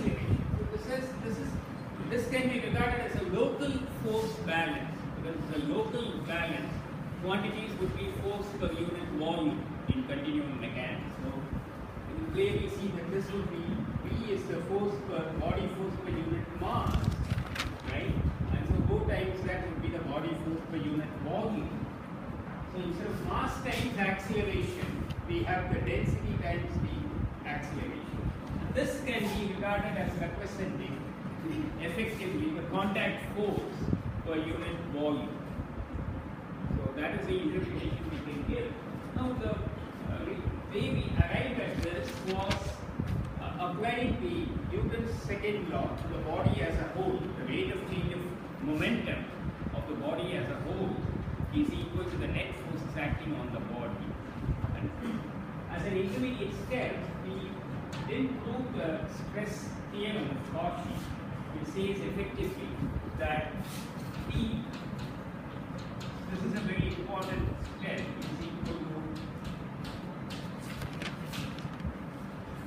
acceleration. So this can be regarded as a local force balance. Because the local balance, quantities would be force per unit volume in continuum mechanics. So you can clearly see that this would be V is the body force per unit mass, right? And so Rho times that would be the body force per unit volume. So instead of mass times acceleration, we have the density times the acceleration. And this can be regarded as representing effectively the contact force per unit volume. So that is the interpretation we can give. Now the way we arrived at this was applying the Newton's second law to the body as a whole. The rate of change of momentum of the body as a whole is equal to the net forces acting on the body. And as an intermediate step, we didn't prove the stress theorem of Cauchy, which says effectively that T, this is a very important step, is equal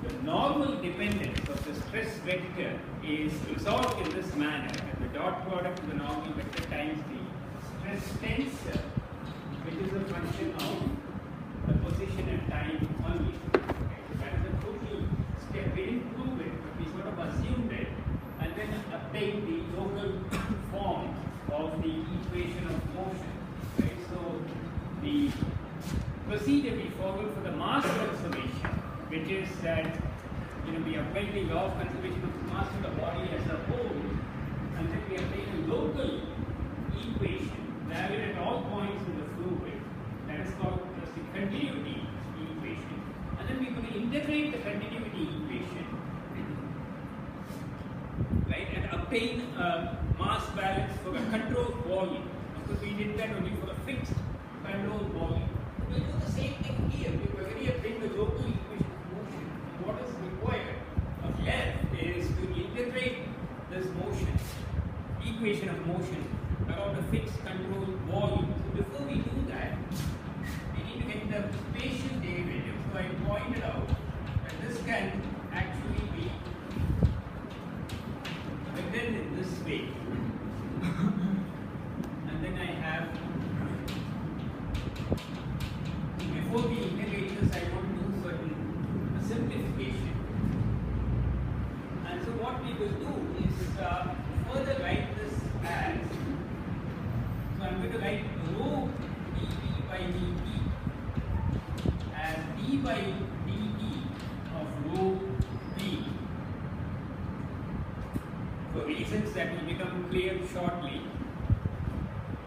to the normal dependence of the stress vector is resolved in this manner, and the dot product of the normal vector times the stress tensor, which is a function of the position and time only. Okay, so that is a crucial step. We didn't prove it, but we sort of assumed it, and then obtained the local form of the equation of motion. Right? So the procedure we followed for the mass conservation, which is that we apply the law of conservation of mass to the body as a whole, and then we obtain a local equation valid at all points in the fluid. That is called the continuity equation. And then we could integrate the continuity equation, right, and obtain a mass balance for a controlled volume. Because we did that only for a fixed controlled volume. We do the same thing here. We already obtained the local equation of motion. What is required left is to integrate this motion, equation of motion, around a fixed controlled volume. So before we do that, we need to get the spatial derivative. So I pointed out that this can actually be written in this way. And then I have, before we integrate this, I want to do certain simplification. And so what we will do is further write this as, so I'm going to write rho dV by dt as d by dt of rho v, for reasons that will become clear shortly,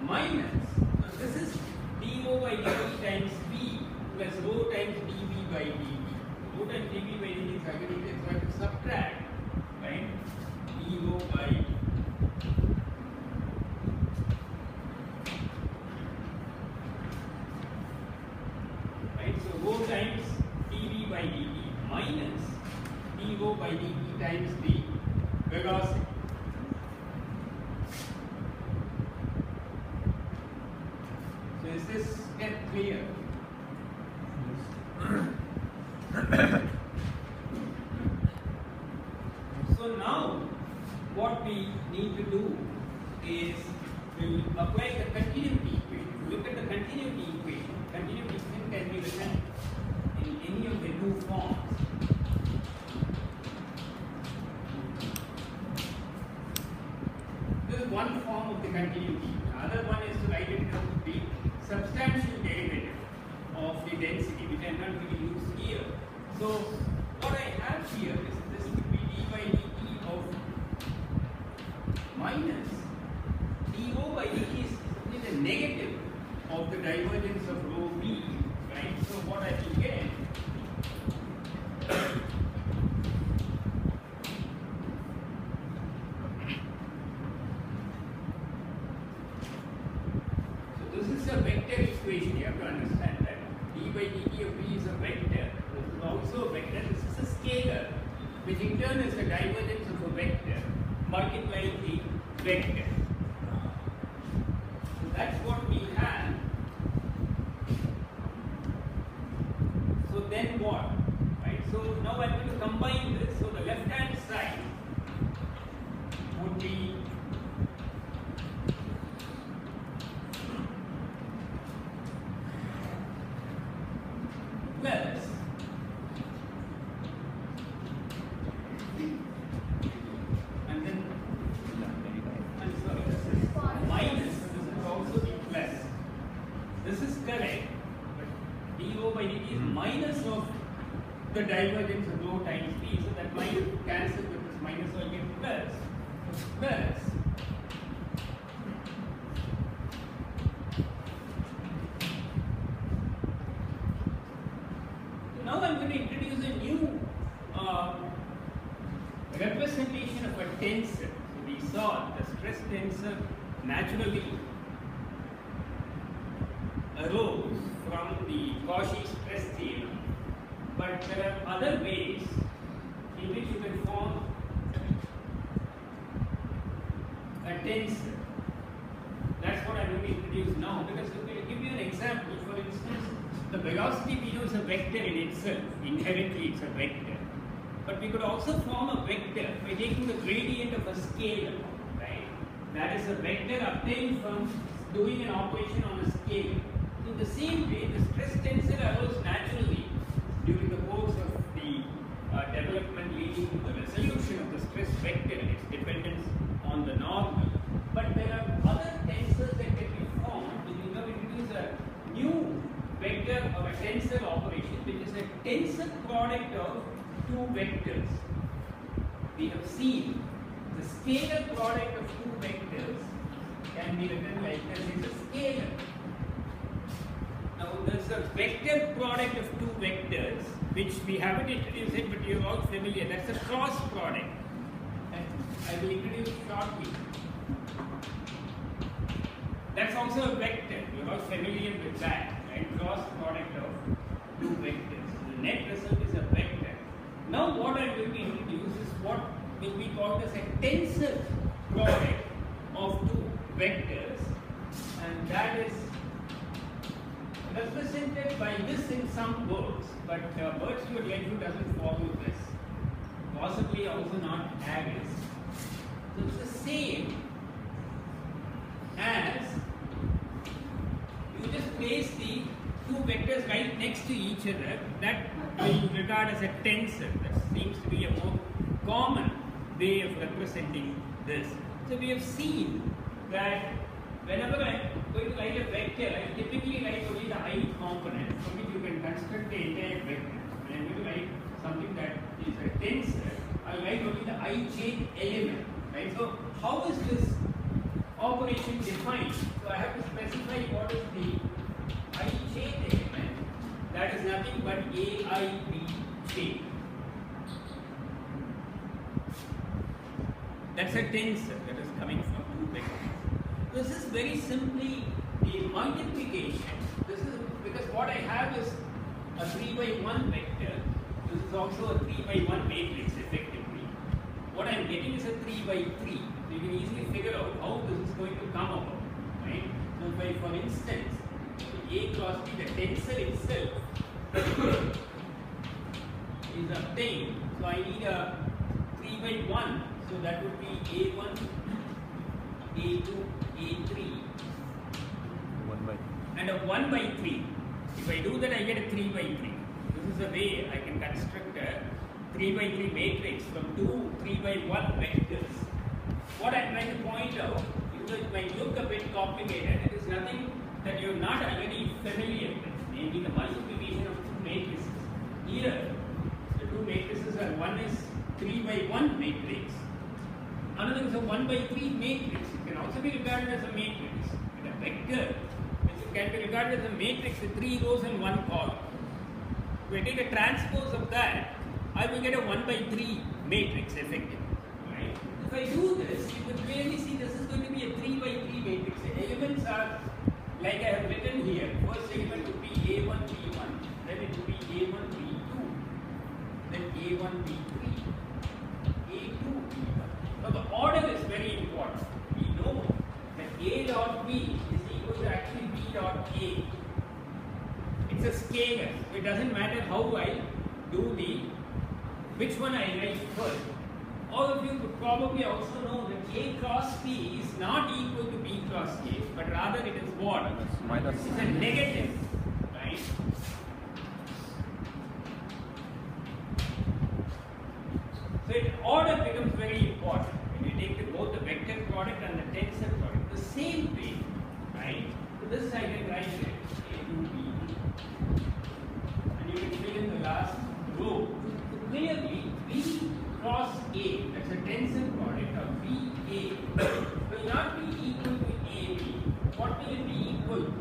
minus, so this is dO by dt times v plus rho times dV by dt. Rho times dV by dt is aggregated, so I have to subtract, right, dO by rho times dV by dt minus dO by dt times the velocity. So is this step clear? So now what we need to do is we'll apply the continuity equation. Look at the continuity equation. Continuity equation can be written in any of the two forms. This is one form of the continuity. The other one is to write it as the substantial derivative of the density, which I am not going to use here. So what I have here is this would be d by dt of minus dO by dt is simply the negative of the divergence of rho v, right? So what I will get, so this is a vector equation. You have to understand that d by dt of v is a vector. This is also a vector. This is a scalar, which in turn is the divergence of a vector multiplying the vector. So that's what we have. So then what? Right? So now I'm going to combine this. So the left hand side the divergence of rho times p, so that might cancel with this minus, so I get plus. So plus now I'm going to introduce a new representation of a tensor. So we saw the stress tensor naturally arose from the Cauchy stress theorem, but there are other ways in which you can form a tensor. That's what I'm going to introduce now, because I'm going to give you an example. For instance, the velocity we know is a vector in itself. Inherently, it's a vector. But we could also form a vector by taking the gradient of a scalar, right? That is a vector obtained from doing an operation on a scalar. In the same way, the stress tensor arose naturally during the course of the development leading to the resolution of the stress vector and its dependence on the normal. But there are other tensors that can be formed if you have introduced a new vector or a tensor operation, which is a tensor product of two vectors. We have seen the scalar product of two vectors can be written like this. It's a scalar. Now there's a vector product of two vectors, which we haven't introduced it, but you're all familiar. That's a cross product, and I will introduce shortly. That's also a vector. You're all familiar with that, right? Cross product of two vectors. The net result is a vector. Now what I'm going to introduce is what will be called as a tensor product of two vectors, and that is represented by this in some words, but Birchwood Ledger doesn't follow this. Possibly also not Aris. So it's the same as you just place the two vectors right next to each other. That we regard as a tensor. That seems to be a more common way of representing this. So we have seen that whenever I'm going to write a vector, I typically write only the I component from which you can construct the entire vector. When I'm going to write something that is a tensor, I'll write only the ijth element. Right? So how is this operation defined? So I have to specify what is the ijth element. That is nothing but aibj. That's a tensor that is coming from two vectors. This is very simply the multiplication. This is because what I have is a 3 by 1 vector. This is also a 3 by 1 matrix effectively. What I am getting is a 3 by 3. So you can easily figure out how this is going to come about. Right? So if I, for instance, A cross B, the tensor itself is obtained. So I need a 3 by 1. So that would be A1, A2, A3, 1 by and a 1 by 3. If I do that, I get a 3 by 3. This is a way I can construct a 3 by 3 matrix from two 3 by 1 vectors. What I'm trying to point out, even though it might look a bit complicated, it is nothing that you're not already familiar with, namely the multiplication of two matrices. Here, the two matrices are, one is 3 by 1 matrix, another is a 1 by 3 matrix. It can also be regarded as a matrix. And a vector, which can be regarded as a matrix with 3 rows and 1 column. If I take a transpose of that, I will get a 1 by 3 matrix effectively. Right? If I do this, you can clearly see this is going to be a 3 by 3 matrix. The elements are like I have written here. First element would be A1, B1, then it would be A1, B2, then A1, B3, A2, B1. Now the order is very important. We know that A dot B is equal to actually B dot A. It's a scalar. So it doesn't matter how I do which one I write first. All of you could probably also know that A cross B is not equal to B cross A, but rather it is what? It's a negative, right? So order becomes very important when you take both the vector product and the tensor product. The same way, right? So this I can write it A2B, and you can fill in the last row. will it be equal to?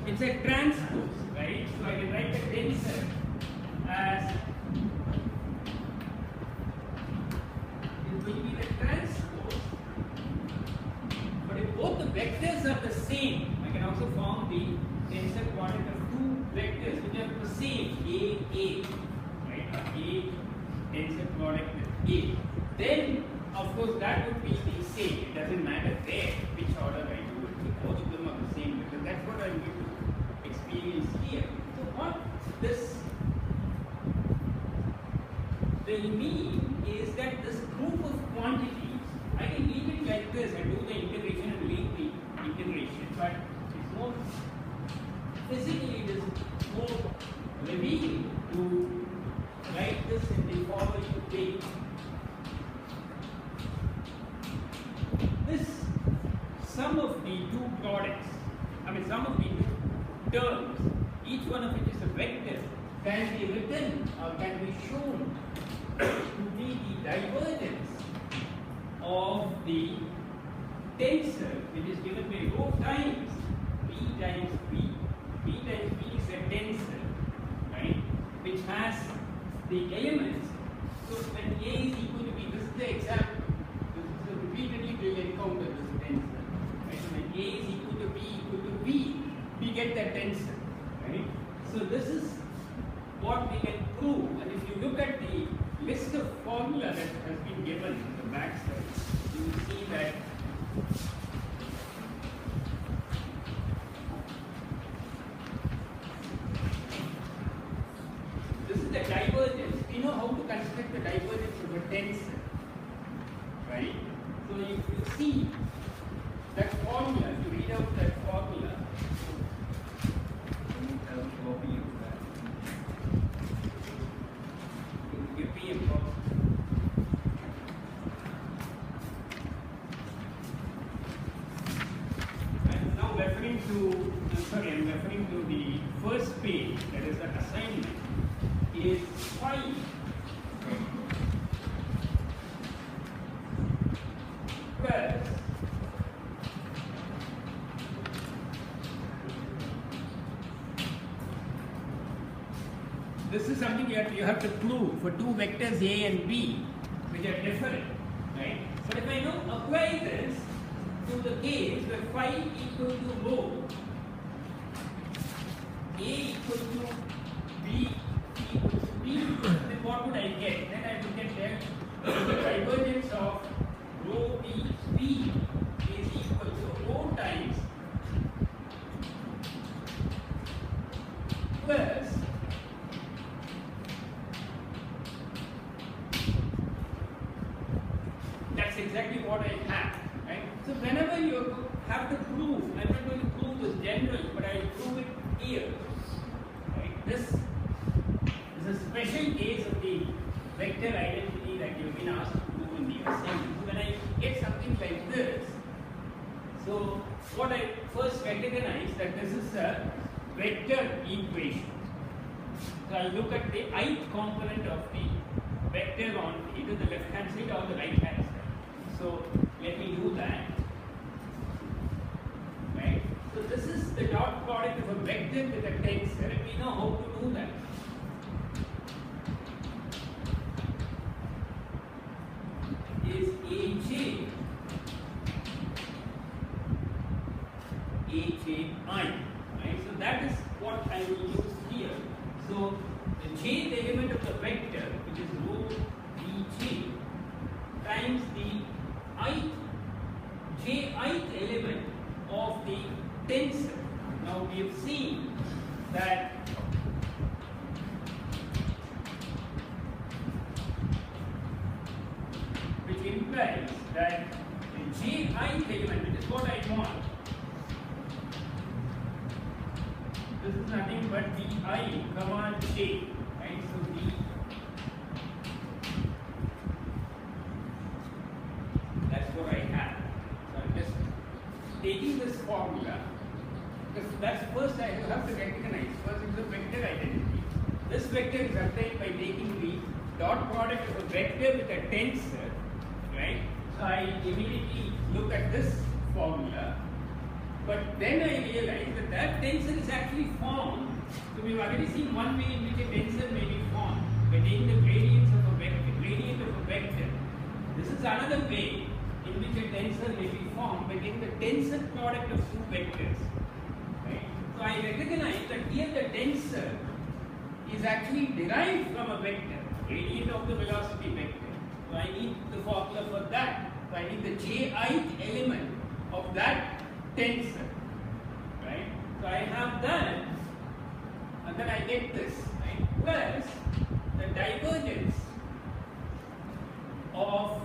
It's a transpose, right? So I can write the tensor as it will be the transpose. But if both the vectors are the same, I can also form the tensor product of two vectors which are the same, A, right? A tensor product with A. Then, of course, that would be the same. It doesn't matter there which order I do it. Both of them are the same because that's what I'm going to experience here. So what this will mean is that this group of quantities, I can leave it like this and do the integration and leave the integration, but it's more physically, it is more revealing to write this in the following way. This sum of the two products, sum of the two terms, each one of which is a vector, can be written or can be shown to be the divergence of the tensor which is given by rho times B times B. B times B is a tensor, right, which has the elements. So when A is equal to B, this is the example. So repeatedly we will encounter this tensor. Right? So when A is equal to B, we get that tensor. Right? So this is what we can prove. And if you look at the list of formula that has been given on the back side, you will see that this is the divergence. We know how to construct the divergence of a tensor. Right? So if you see that formula, if you read out that formula, I have a copy of that. Give me a copy. I'm now referring to, I'm referring to the first page, that is the assignment, is phi plus this is something you have to prove for two vectors A and B which are different, right? But if I now apply this to the case where phi equal to rho, A equal to B equal to B, then what would I get? Then I would get that the divergence of rho B is equal to rho times plus that's exactly what I have, right? So whenever you have to prove, I'm not going to prove this generally, but I will prove it here, right? This is a special case of the vector identity that you've been asked to do in the assignment. So when I get something like this, so what I first recognize that this is a vector equation. So I look at the ith component of the vector on either the left hand side or the right hand side. So let me do that. Right? So this is the dot product of a vector with a tensor, and we know how to do that. Is Aj I. Right? So that is what I will use here. So the jth element of the vector, which is rho Bj, times the jth element of the tensor. Now we have seen that which implies that the jth element, which is what I want, this is nothing but Bi comma j, right? So B, that's what I have. So I'm just taking this formula, because that's first I have to recognize. First is the vector identity. This vector is obtained by taking the dot product of a vector with a tensor, right? So I immediately look at this formula But then I realized that that tensor is actually formed. So we've already seen one way in which a tensor may be formed by taking the gradients of a vector, gradient of a vector. This is another way in which a tensor may be formed by taking the tensor product of two vectors. Right? So I recognize that here the tensor is actually derived from a vector, gradient of the velocity vector. So I need the formula for that. So I need the jith element of that tensor. Right? So I have that, and then I get this, right? Plus the divergence of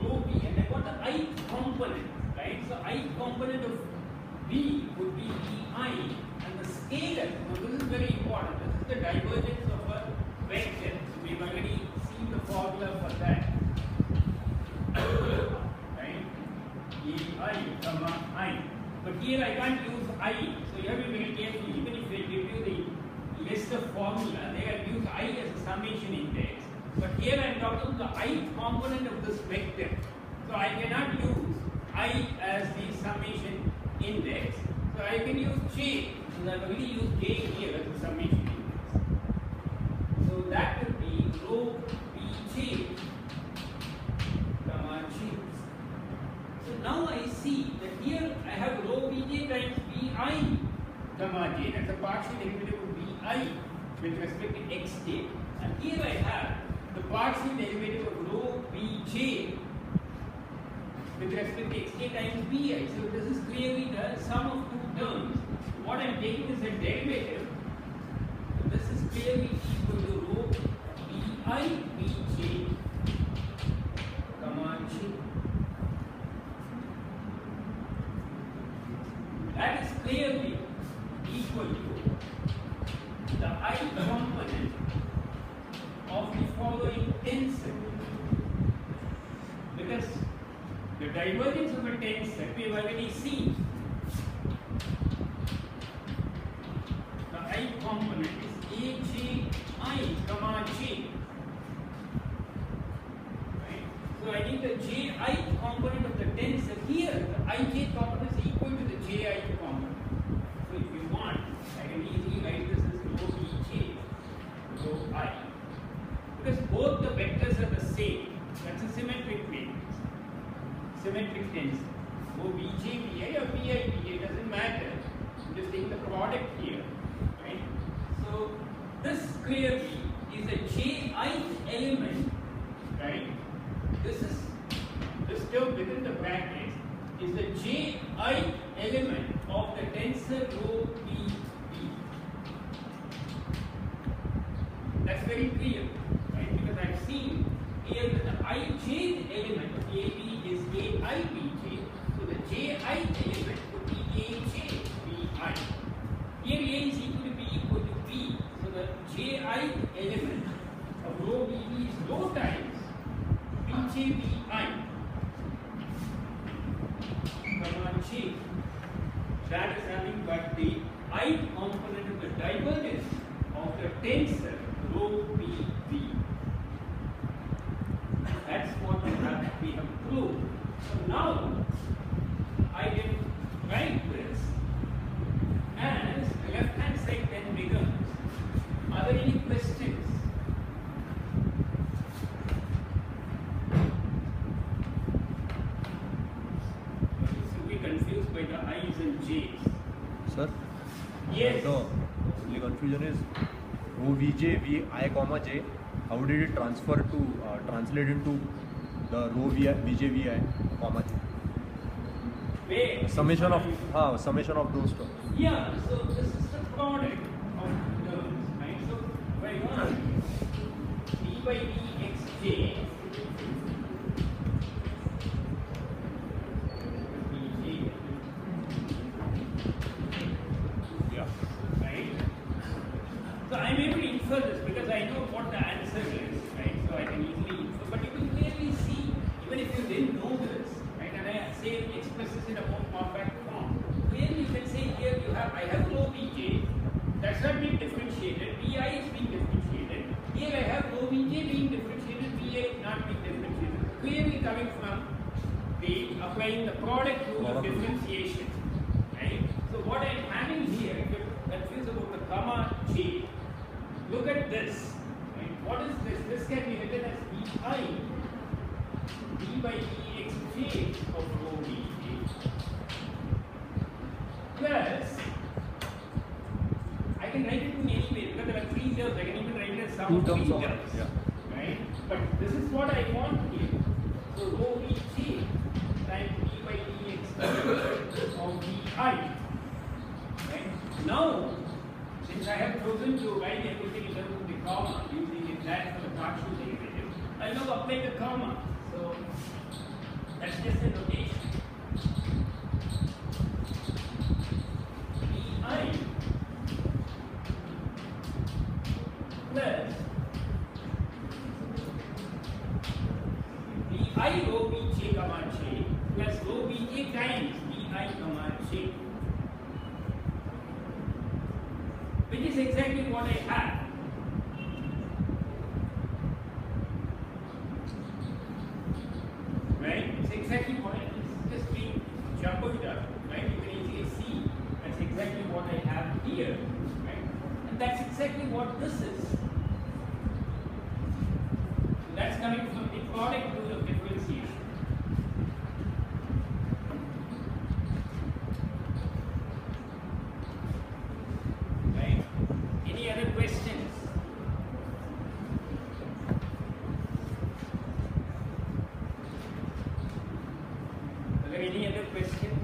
rho v, and I got the ith component, right? So ith component of v would be vi, and the scalar. Now this is very important. This is the divergence of a vector. So we've already seen the formula for that. Right? Vi comma I. But here I can't use I. So you have to be very careful. Even if they give you the list of formula, they have used I as a summation index. But here I am talking the ith component of this vector. So I cannot use I as the summation index. So I can use j. So I will use j here as a summation index. So that will be rho vj comma j. So now I see that here I have rho vj times vi comma j. That's a partial derivative of vi with respect to xj. And here I have the partial derivative of rho vj with respect to xj times vi. So this is clearly the sum of two terms. What I am taking is a derivative. So this is clearly equal to rho vi vj comma j. That is clearly equal to the I component of the following tensor. Because the divergence of a tensor we have already seen. The I component is aj I comma j. Right? So I need the ji component of the tensor. Here the ij component is equal to the ji component. So if you want, I can easily write this as rho vj rho I. Because both the vectors are the same. That's a symmetric matrix. Symmetric tensor. Rho vj vi or vi vj doesn't matter. I'm just taking the product here. Right? So this clearly is a ji element. Right? This term within the brackets is the ji element of the tensor rho v. That's very clear, right? Because I've seen here that the ij element of AB is aibj, so the ji element would be aj vi. Here A is equal to B equal to B, so the ji element of rho VB is rho times bj vi comma j. That is having but the I component of the divergence of the tensor rho VB. That's what we have proved. So now I can write this as the left hand side then becomes. Are there any questions? So we confused by the I's and J's. Sir? Yes. The only confusion is rho vj vi comma j. How did it transfer to translate into the rho vj vi comma j? Where? Summation of those terms. Yeah, so this is the product of terms, right? So if I want d by dxj dj, Yeah. right? So I'm able to infer this because I know what the answer is, right? So I can easily infer, but you can clearly see, even if you didn't know this, right? And I say express this in a more compact form. Clearly you can say here I have rho vj, that's not being differentiated, vi is being differentiated. Here I have rho vj being differentiated, vi is not being differentiated. Clearly coming from applying the product rule of differentiation. Right? So what I am having here, if you're confused about the comma J, look at this. Right? What is this? This can be written as dI d by dxj of rho vj plus, I can write it in any way because there are three terms. I can even write it as sum of three terms. Yeah. Right? But this is what I want here. So rho vj times d by dx of vi. Right? Now, since I have chosen to write everything in terms of the comma, using it that for the partial derivative, I now apply the comma. So that's just a notation. Vi plus di rho vj comma j plus rho vj times di comma j, which is exactly what I have. Right? It's exactly what it's just being jumbled up. Right? You can easily see that's exactly what I have here. Right? And that's exactly what this is. That's coming from the product rule of differentiation. Right? Any other questions? Are there any other questions?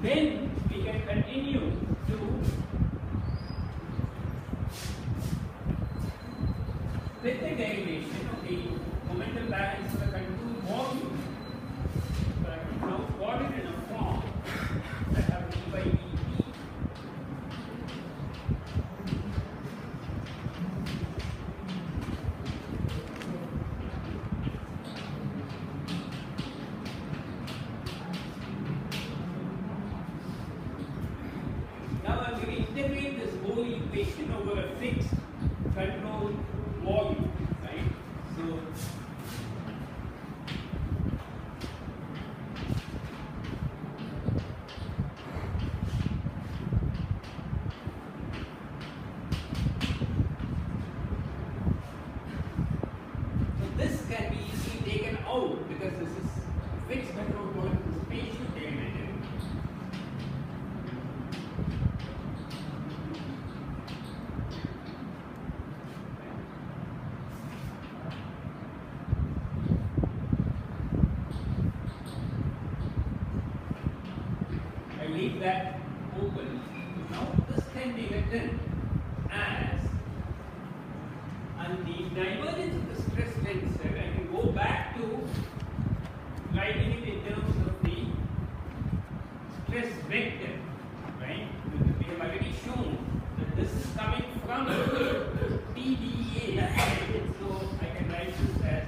Then we can continue to with the derivation of the momentum balance of the control volume. So I can now plot it in a form that have d by dt. Now I'm going to integrate this whole equation over a fixed control volume, right? So this can be easily taken out because this is fixed control volume, spatial derivative. I leave that open. Now this can be written as, and the divergence of the stress tensor, I can go back to writing it in terms of the stress vector, right? Because we have already shown that this is coming from TDA, so I can write this as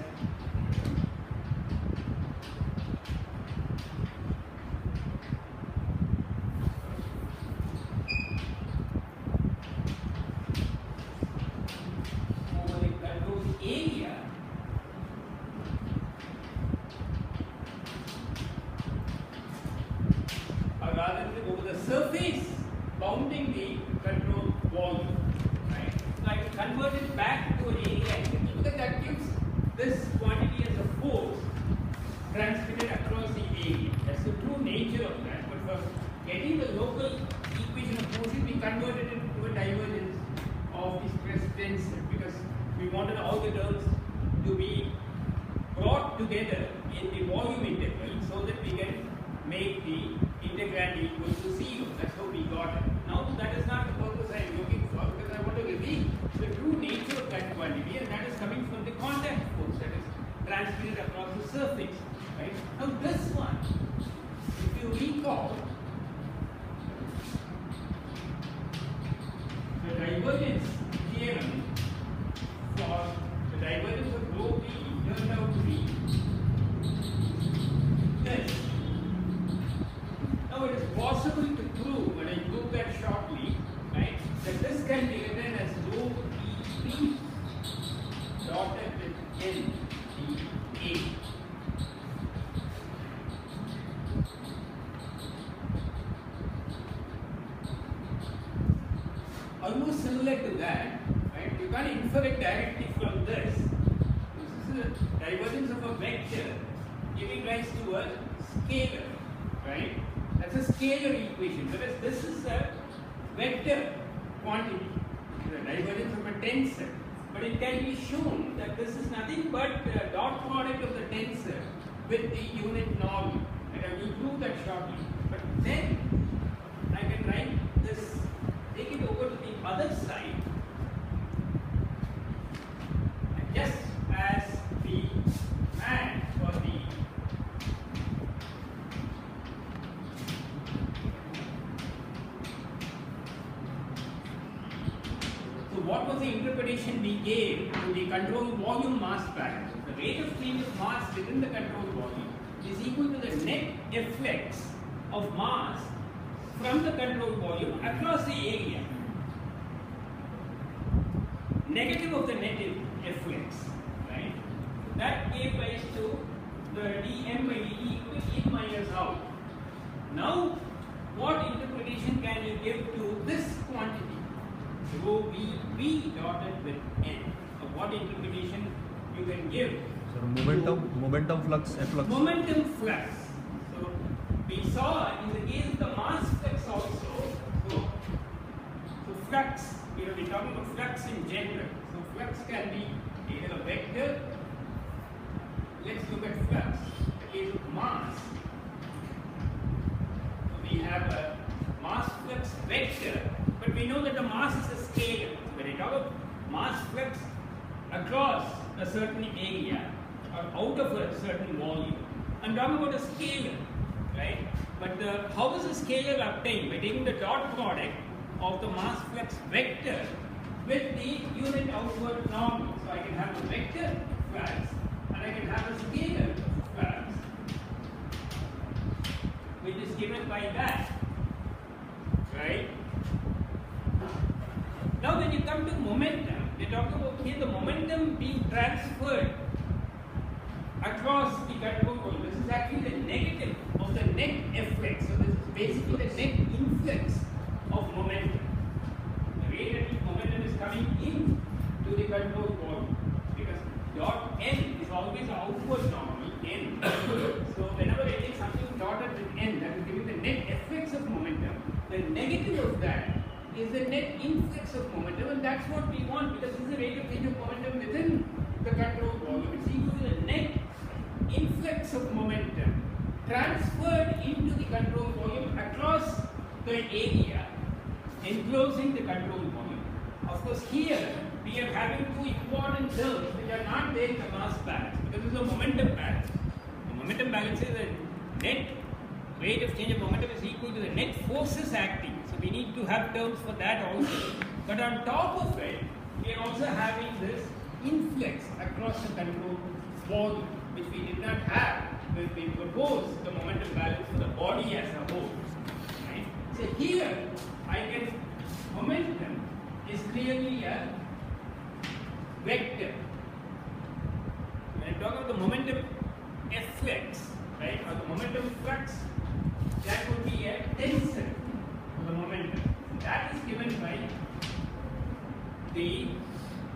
over the control area or rather over the surface bounding the control volume. Right? So I can convert it back to an area because that gives this quantity as a force transmitted across the area. That's the true nature of that. But for getting the local equation of motion, we converted it to a divergence of the stress tensor because we wanted all the terms to be brought together in the volume integral so that we can make the integrand equal to 0. That's how we got it. Now that is not the purpose I am looking for because I want to reveal the true nature of that quantity, and that is coming from the contact force that is transmitted across the surface. Right? Now this one, if you recall, the divergence theorem for the divergence of rho v turned out to be this. Now it is possible to prove, and I prove that shortly, right, that this can be written as rho v dotted with n d a. can't infer it directly from this. This is a divergence of a vector giving rise to a scalar, right? That's a scalar equation, whereas this is a vector quantity, the divergence of a tensor. But it can be shown that this is nothing but the dot product of the tensor with the unit normal. And I will prove that shortly. But then I can write this, take it over to the other side, and just as the and for the what was the interpretation we gave to the control volume mass balance? The rate of change of mass within the control volume is equal to the net efflux of mass from the control volume across the area. Negative of the net efflux, right? That gave rise to the dm by dt equal to in minus out. Now, what interpretation can you give to this quantity? Rho v dotted with n. So what interpretation you can give? So momentum flux, efflux. Momentum flux. So we saw in the case of the mass flux also. So flux, we have been talking about flux in general. So flux can be either a vector. Let's look at flux. In the case of mass, so we have a mass flux vector. But we know that the mass is a scalar. When I talk about mass flux across a certain area or out of a certain volume, I'm talking about a scalar, right? But how is a scalar obtained? By taking the dot product of the mass flux vector with the unit outward normal. So I can have a vector flux and I can have a scalar flux, which is given by that, right? Now when you come to momentum, we talk about here the momentum being transferred across the control volume. This is actually the negative of the net efflux. So this is basically the net influx of momentum. The rate at which momentum is coming in to the control volume, because dot n is always outward normal n. So whenever I take something dotted with n, that is giving the net efflux of momentum. The negative of that is the net influx of momentum, and that's what we want, because this is the rate of change of momentum within the control volume. It's equal to the net influx of momentum transferred into the control volume across the area enclosing the control volume. Of course, here we are having two important terms which are not there in the mass balance, because this is a momentum balance. The momentum balance is the net rate of change of momentum is equal to the net forces acting. So we need to have terms for that also. But on top of it, we are also having this influx across the control volume, which we did not have when we proposed the momentum balance for the body as a whole. Right? So here, momentum is clearly a vector. When I talk about the momentum efflux, right, or the momentum flux, that would be a tensor of the momentum. That is given by the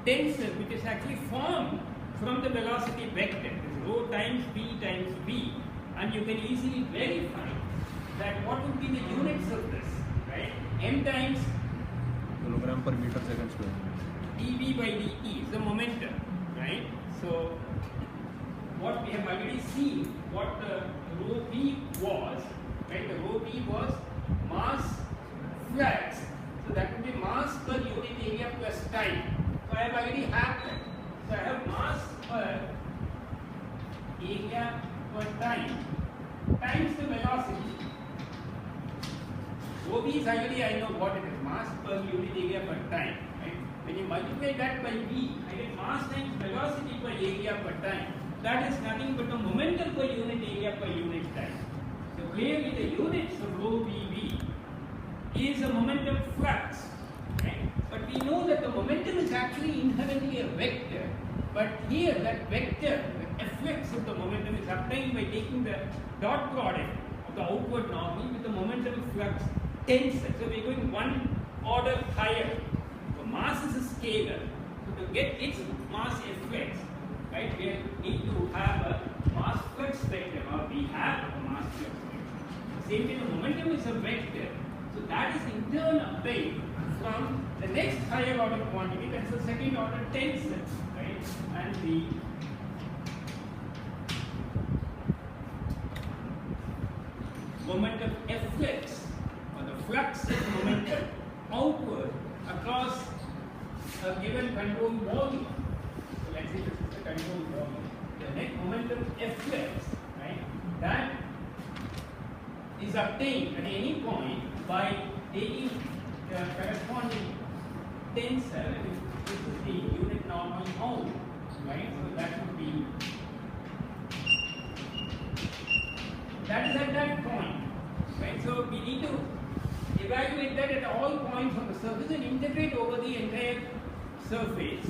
tensor, which is actually formed from the velocity vector. It's rho times v, and you can easily verify that what would be the units of this, right? M times kilogram per meter second square. dv by dt is the momentum, right? So what we have already seen, what the rho v was, right? The rho v was mass flux. So that would be mass per unit area plus time. So I have already had that. So I have mass per area per time times the velocity. Rho v is already, I know what it is, mass per unit area per time. Right? When you multiply that by v, I get mass times velocity per area per time. That is nothing but the momentum per unit area per unit time. So clearly the units of rho vv is a momentum flux. Right? But we know that the momentum is actually inherently a vector. But here that vector, the efflux of the momentum is obtained by taking the dot product of the outward normal with the momentum flux tensor. So we are going one order higher. So mass is a scalar. So to get its mass Fx, right, we need to have a mass flux vector, or we have a mass flux vector. Same thing, the momentum is a vector. So that is in turn obtained from the next higher order quantity, that's the second order tensor, right? And the momentum Fx, or the flux of momentum outward across a given control volume. So let's say this is the control volume. The net momentum Fx, right, that is obtained at any point by taking the corresponding tensor, and this is the unit normal out, right? So that would be, that is at that point, right? So we need to evaluate that at all points on the surface and integrate over the entire surface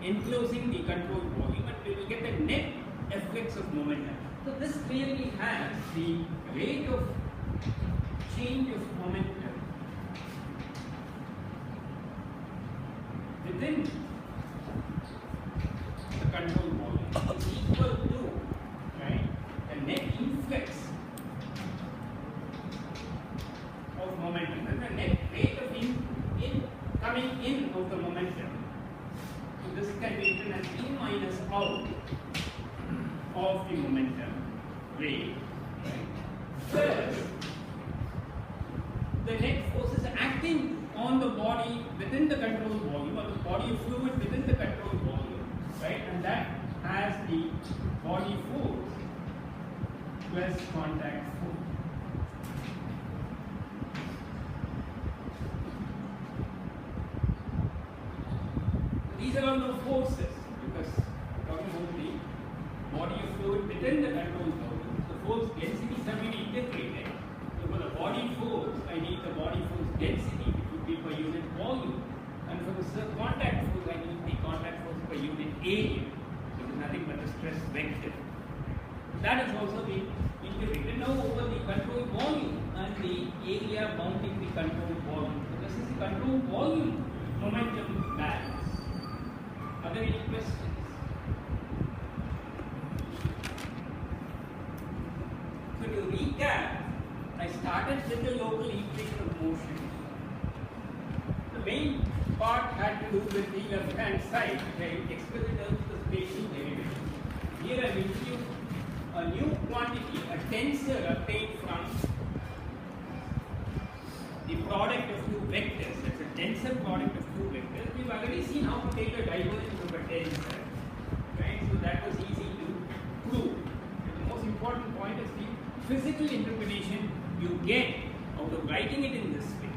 enclosing the control volume, and we will get the net Fx of momentum. So this clearly has the rate of change of momentum within the control volume is equal to, right, the net influx of momentum, and the net rate of coming in of the momentum. So this can be written as in minus out of the momentum rate, right, plus the net forces acting on the body within the control volume, or the body of fluid within the control volume, right, and that has the body force plus contact force. These are all the forces, because talking about the body of fluid within the control volume, the force densities have been integrated. So for the body force, I need the body force density, which would be per unit volume, and for the contact force, I need the contact force per unit area, which is nothing but the stress vector. That has also been integrated now over the control volume and the area bounding the control volume. So this is the control volume momentum balance. Are there any questions? So to recap, I started with the local equation of motion. The main part had to do with the left-hand side, which I expressed as the spatial derivative. Here I will introduce a new quantity, a tensor obtained from the product of two vectors. That's a tensor product of two vectors. We've already seen how to take a divergence of a tensor, right? So that was easy to prove. And the most important point is the physical interpretation you get out of writing it in this way,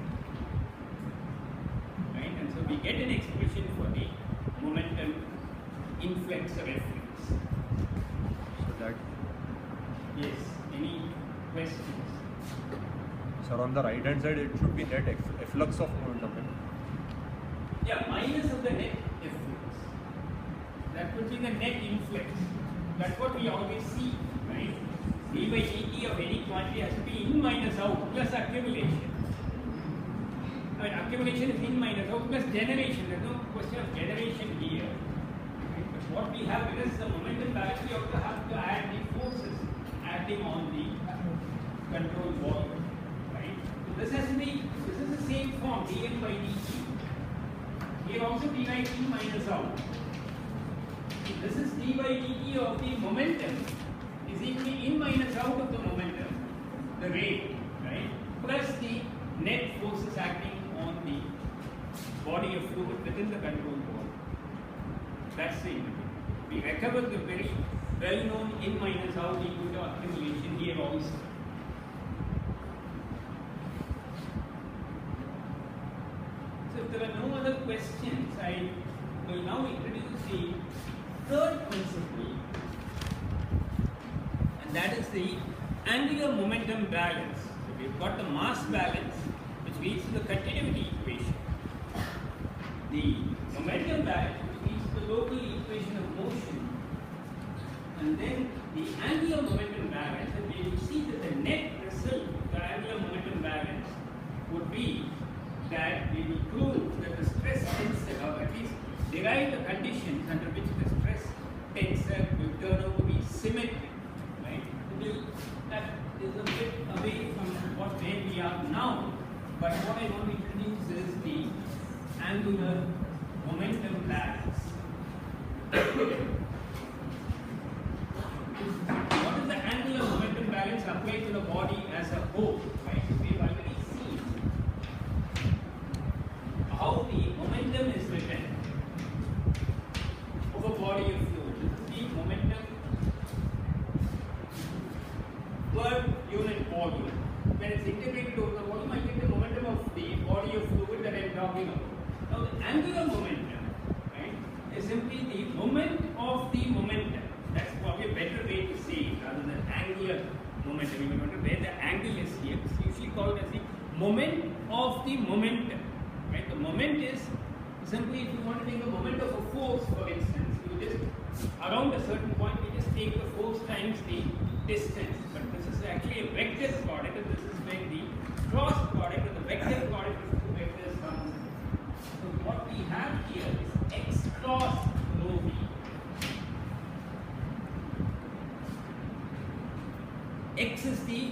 right? And so we get an expression for the momentum influx or efflux. So that. Yes. Any questions? Sir, on the right hand side, it should be net efflux of momentum. Yeah, minus of the net efflux. That would be the net influx. That's what we always see, right? d by dt of any quantity has to be in minus out plus accumulation. I mean, accumulation is in minus out plus generation. There's no question of generation here. Right? But what we have, because the momentum balance, we also have to add the forces acting on the control volume. Right? So this has to be, this is the same form, dm by dt. Here also derive in minus out. So this is d by dt of the momentum is equal to in minus out of the momentum, the rate, right, plus the net forces acting on the body of fluid within the control volume. That's the integral. We recover the very well-known in minus out equal to accumulation here also. So if there are no other questions, I will now introduce the third principle, and that is the angular momentum balance. So we've got the mass balance, which leads to the continuity equation. The momentum balance, which leads to the local equation of motion, and then the angular momentum balance, and we will see that the net result of the angular momentum balance would be that we will prove that the stress tensor, or at least derive the conditions under which the stress tensor will turn out to be symmetry, right? That is a bit away from where we are now, but what I want to introduce is the angular momentum balance. What is the angular momentum balance applied to the body as a whole? Right? So we've already seen how the momentum is written of a body of fluid. This is the momentum per unit volume. When it's integrated over the volume, I get the momentum of the body of fluid that I'm talking about. Now the angular momentum, right, is simply the moment of the momentum. That's probably a better way to say it rather than angular momentum. You may wonder where the angle is here. It's usually called as the moment of the momentum. Right? The moment is simply, if you want to take a moment of a force, for instance, you just around a certain point, you just take the force times the distance. But this is actually a vector product, and this is where the cross product and the vector product of two vectors comes in. So what we have here is x cross rho v. X is the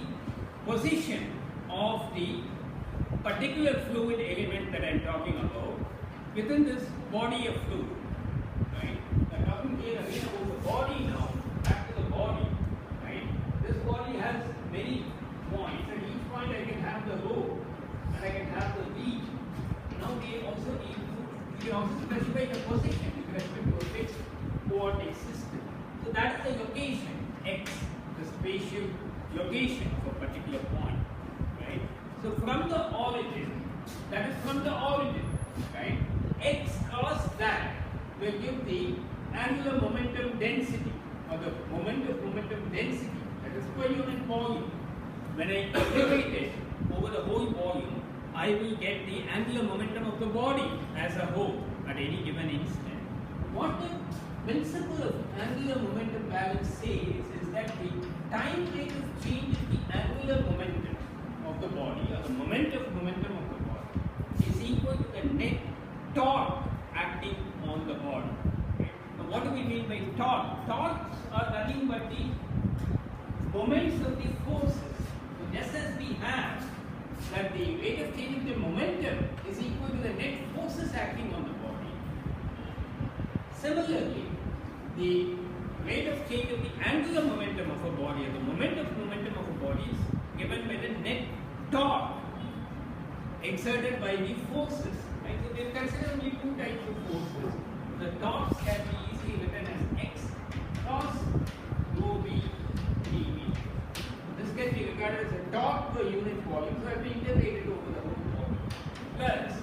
position of the particular fluid element that I am talking about within this body of fluid. Right? I am talking here again about the body now, back to the body. Right? This body has many points, and each point I can have the rho and I can have the v. Now we also need to specify the position with respect to a fixed coordinate system. So that is the location, x, the spatial location of a particular point. Right? So from the origin, that is from the origin, right? X cross that will give the angular momentum density, or the moment of momentum density, that is per unit volume. When I integrate it over the whole volume, I will get the angular momentum of the body as a whole at any given instant. What the principle of angular momentum balance says is that the time rate of change in the angular momentum of the body, or the momentum of the body, is equal to the net torque acting on the body. Okay? Now what do we mean by torque? Torques are nothing but the moments of the forces. So just as we have that the rate of change of the momentum is equal to the net forces acting on the body, similarly, the rate of change of the angular momentum of a body, or the momentum of a body, is given by the net torque exerted by the forces. Right? So we consider only two types of forces. The torques can be easily written as x cross rho v dv. This can be regarded as a torque per unit volume, so I have to integrate it over the whole volume. Plus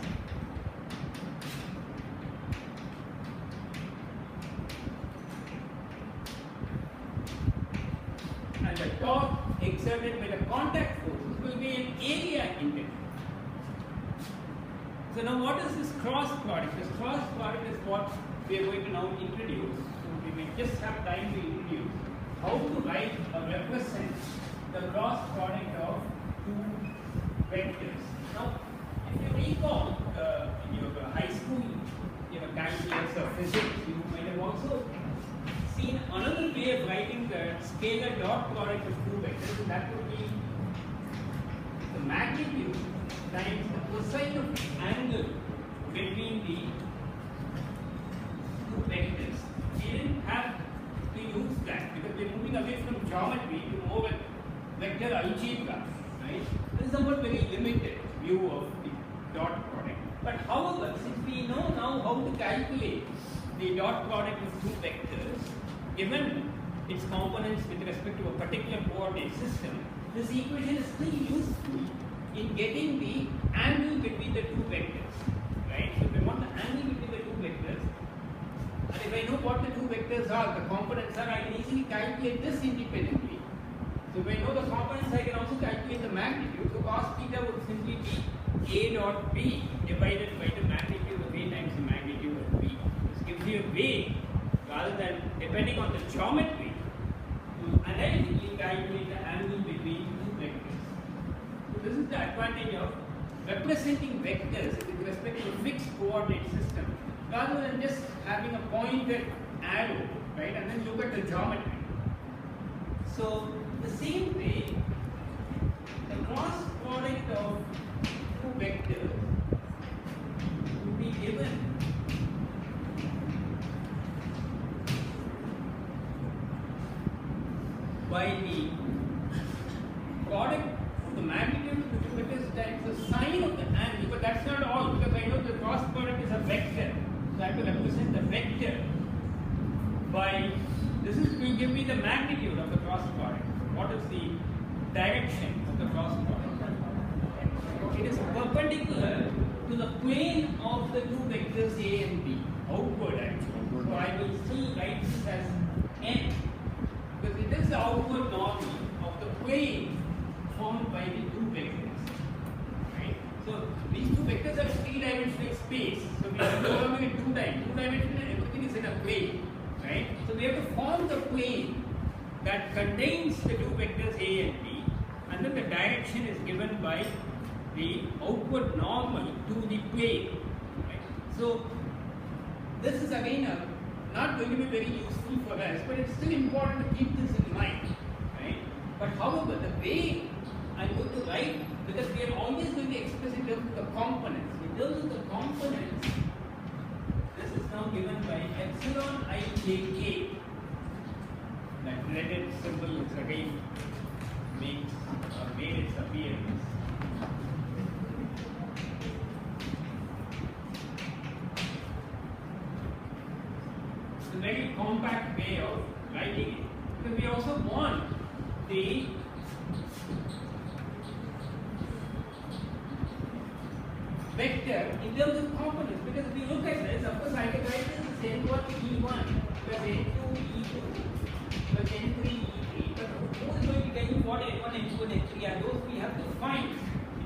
and the torque exerted by the contact forces will be an area integral. So now what is this cross product? This cross product is what we are going to now introduce. So we may just have time to introduce how to write or represent the cross product of two vectors. Now, if you recall in your high school calculus or physics, you might have also seen another way of writing the scalar dot product of two vectors, and that would be the magnitude times the cosine of the angle between the two vectors. We didn't have to use that because we are moving away from geometry to more vector algebra. Right? This is somewhat very limited view of the dot product. But however, since we know now how to calculate the dot product of two vectors, given its components with respect to a particular coordinate system, this equation is still useful in getting the angle between the two vectors. Right? So if I want the angle between the two vectors, and if I know what the two vectors are, the components are, I can easily calculate this independently. So if I know the components, I can also calculate the magnitude. So cos theta would simply be A dot B divided by the magnitude of A times the magnitude of B. This gives you a way, rather than depending on the geometry, to analytically calculate the angle between two vectors. So this is the advantage of representing vectors with respect to a fixed coordinate system, rather than just having a pointed arrow, right? And then look at the geometry. So the same way, the cross product of two vectors would be given by the product of the magnitude of the two vectors times the sine of the angle. But that's not all, because I know the cross product is a vector. So I have to represent the vector by, this will give me the magnitude of the cross product. What is the direction of the cross product? It is perpendicular to the plane of the two vectors A and B, outward actually. So I will still write this as n, because it is the outward normal of the plane formed by the two vectors. Right? So these two vectors are three-dimensional space. So we are no longer in two-dimensional, everything is in a plane. Right? So we have to form the plane that contains the two vectors A and B, and then the direction is given by the outward normal to the plane. Right? So this is again not going to be very useful for us, but it's still important to keep this in mind. Right? But however, the way I'm going to write, because we are always going to express in terms of the components. In terms of the components, this is now given by epsilon ijk. That dreaded symbol is again made its appearance. It's a very compact way of writing it, because we also want the vector in terms of components, because if you look at this, of course I can write this as n1 e1 plus n2 e2 plus n3 e3, but who is going to tell you what n1, n2 and n3 are? Those we have to find.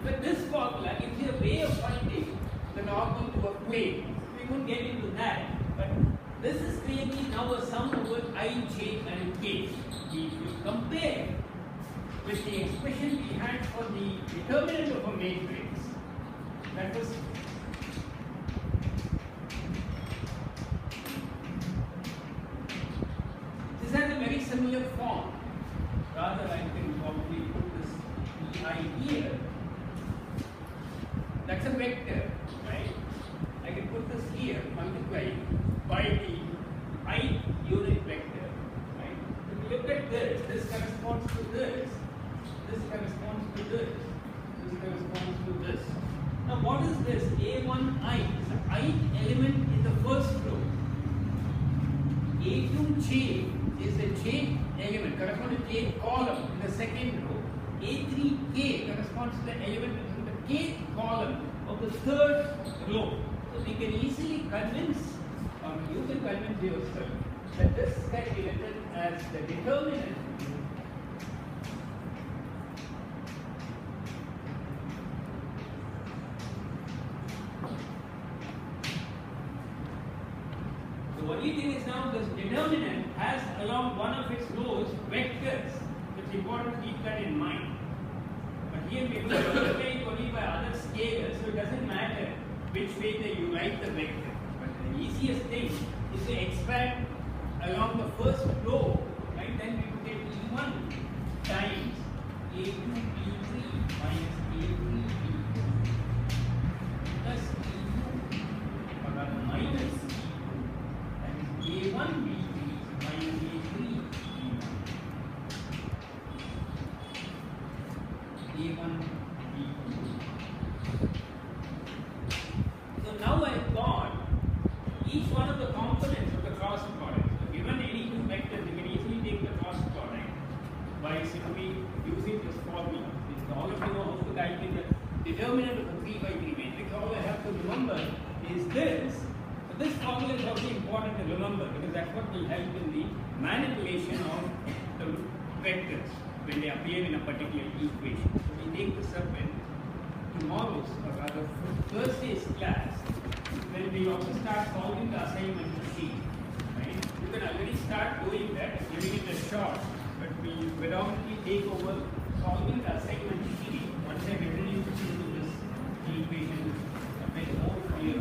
But this formula gives you a way of finding the normal to a plane. We won't get into that, but this is clearly now a sum over I, j and k. If you compare with the expression we had for the determinant of a matrix, that was this has a very similar form. Rather, I can probably put this I here. That's a vector, right? I can put this here, multiplied by the I unit vector, right? If you look at this, this corresponds to this, this corresponds to this, this corresponds to this. Now what is this? A1i is the ith element in the first row. A2j is the jth element, corresponds to jth column in the second row. A3k corresponds to the element in the kth column of the third row. So we can easily convince, or you can convince yourself, that this can be written as the determinant The only thing is now this determinant has along one of its rows vectors. It's important to keep that in mind. But here we will multiply it only by other scalars, so it doesn't matter which way that you write the vector. But the easiest thing is to expand along the first row, right? Then we would get E1 times A2 E3 minus A3 E2 plus E2 or rather minus A1 B3 minus A3 B1. A1 B2. So now I have got each one of the components of the cross product. So given any two vectors, you can easily take the cross product by simply using this formula. All of you know how to calculate the determinant of a 3 by 3 matrix. All I have to remember is this. So this formula is also important to remember, because that's what will help in the manipulation of the vectors when they appear in a particular equation. So we take this up in tomorrow's, or rather Thursday's class, when we also start solving the assignment sheet. Right? You can already start doing that, giving it a shot, but we predominantly take over solving the assignment sheet once I've introduced you to this equation a bit more clear.